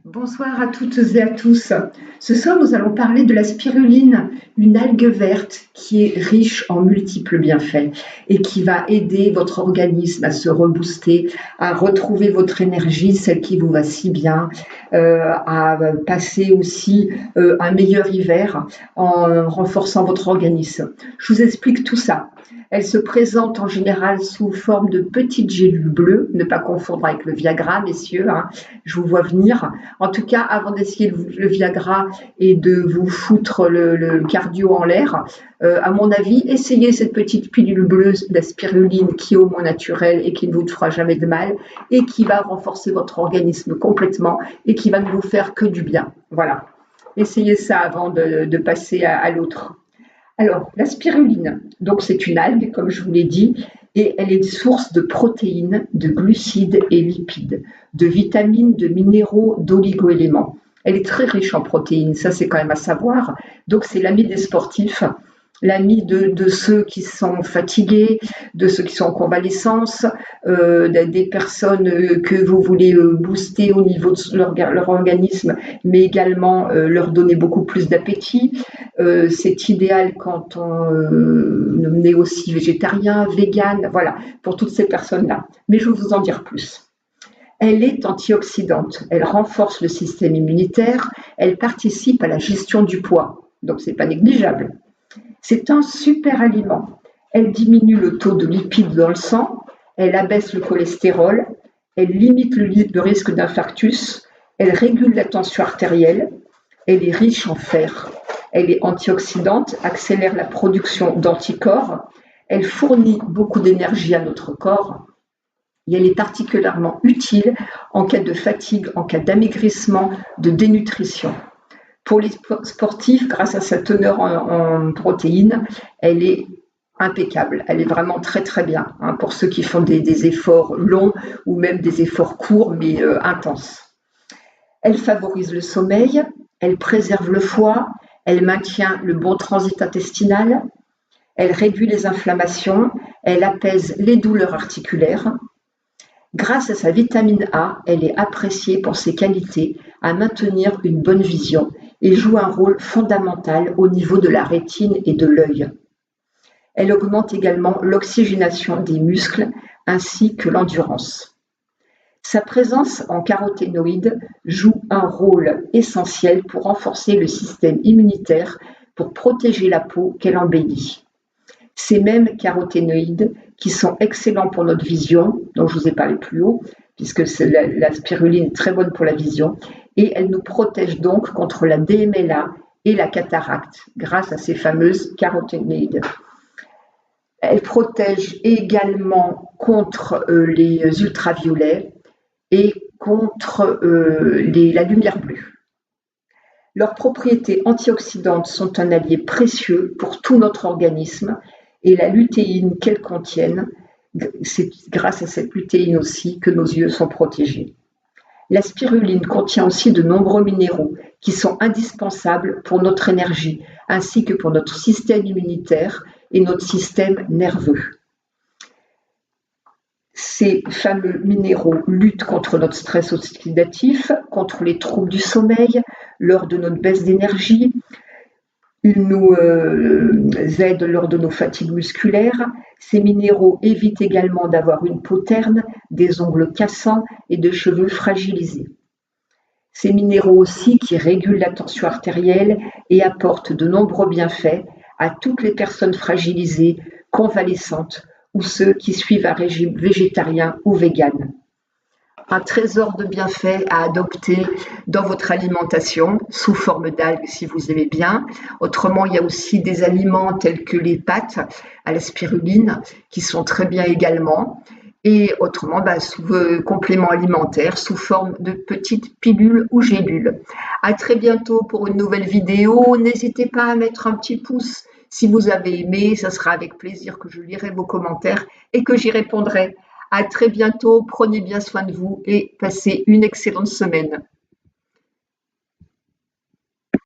Bonsoir à toutes et à tous. Ce soir, nous allons parler de la spiruline, une algue verte qui est riche en multiples bienfaits et qui va aider votre organisme à se rebooster, à retrouver votre énergie, celle qui vous va si bien, à passer aussi un meilleur hiver en renforçant votre organisme. Je vous explique tout ça. Elle se présente en général sous forme de petites gélules bleues, ne pas confondre avec le Viagra, messieurs, hein, je vous vois venir. En tout cas, avant d'essayer le Viagra et de vous foutre le cardio en l'air, à mon avis, essayez cette petite pilule bleue, la spiruline, qui est au moins naturelle et qui ne vous fera jamais de mal et qui va renforcer votre organisme complètement et qui va ne vous faire que du bien. Voilà. Essayez ça avant de passer à l'autre. Alors, la spiruline, donc c'est une algue, comme je vous l'ai dit, et elle est source de protéines, de glucides et lipides, de vitamines, de minéraux, d'oligo-éléments. Elle est très riche en protéines, ça c'est quand même à savoir. Donc c'est l'ami des sportifs, l'ami de ceux qui sont fatigués, de ceux qui sont en convalescence, des personnes que vous voulez booster au niveau de leur organisme, mais également leur donner beaucoup plus d'appétit. C'est idéal quand on est aussi végétarien, vegan, voilà, pour toutes ces personnes-là. Mais je vais vous en dire plus. Elle est antioxydante, elle renforce le système immunitaire, elle participe à la gestion du poids, donc c'est pas négligeable. C'est un super aliment. Elle diminue le taux de lipides dans le sang, elle abaisse le cholestérol, elle limite le risque d'infarctus, elle régule la tension artérielle, elle est riche en fer, elle est antioxydante, accélère la production d'anticorps, elle fournit beaucoup d'énergie à notre corps et elle est particulièrement utile en cas de fatigue, en cas d'amaigrissement, de dénutrition. Pour les sportifs, grâce à sa teneur en protéines, elle est impeccable. Elle est vraiment très très bien hein, pour ceux qui font des efforts longs ou même des efforts courts mais intenses. Elle favorise le sommeil, elle préserve le foie, elle maintient le bon transit intestinal, elle réduit les inflammations, elle apaise les douleurs articulaires. Grâce à sa vitamine A, elle est appréciée pour ses qualités à maintenir une bonne vision et joue un rôle fondamental au niveau de la rétine et de l'œil. Elle augmente également l'oxygénation des muscles ainsi que l'endurance. Sa présence en caroténoïdes joue un rôle essentiel pour renforcer le système immunitaire, pour protéger la peau qu'elle embellit. Ces mêmes caroténoïdes qui sont excellents pour notre vision, dont je vous ai parlé plus haut, puisque c'est la spiruline est très bonne pour la vision, et elle nous protège donc contre la DMLA et la cataracte grâce à ces fameuses caroténoïdes. Elle protège également contre les ultraviolets et contre la lumière bleue. Leurs propriétés antioxydantes sont un allié précieux pour tout notre organisme et la lutéine qu'elles contiennent, c'est grâce à cette lutéine aussi que nos yeux sont protégés. La spiruline contient aussi de nombreux minéraux qui sont indispensables pour notre énergie ainsi que pour notre système immunitaire et notre système nerveux. Ces fameux minéraux luttent contre notre stress oxydatif, contre les troubles du sommeil, lors de notre baisse d'énergie. Ils nous aident lors de nos fatigues musculaires. Ces minéraux évitent également d'avoir une peau terne, des ongles cassants et des cheveux fragilisés. Ces minéraux aussi qui régulent la tension artérielle et apportent de nombreux bienfaits à toutes les personnes fragilisées, convalescentes ou ceux qui suivent un régime végétarien ou vegan. Un trésor de bienfaits à adopter dans votre alimentation sous forme d'algues si vous aimez bien. Autrement, il y a aussi des aliments tels que les pâtes à la spiruline qui sont très bien également. Et autrement, sous compléments alimentaires sous forme de petites pilules ou gélules. À très bientôt pour une nouvelle vidéo. N'hésitez pas à mettre un petit pouce si vous avez aimé. Ça sera avec plaisir que je lirai vos commentaires et que j'y répondrai. À très bientôt, prenez bien soin de vous et passez une excellente semaine.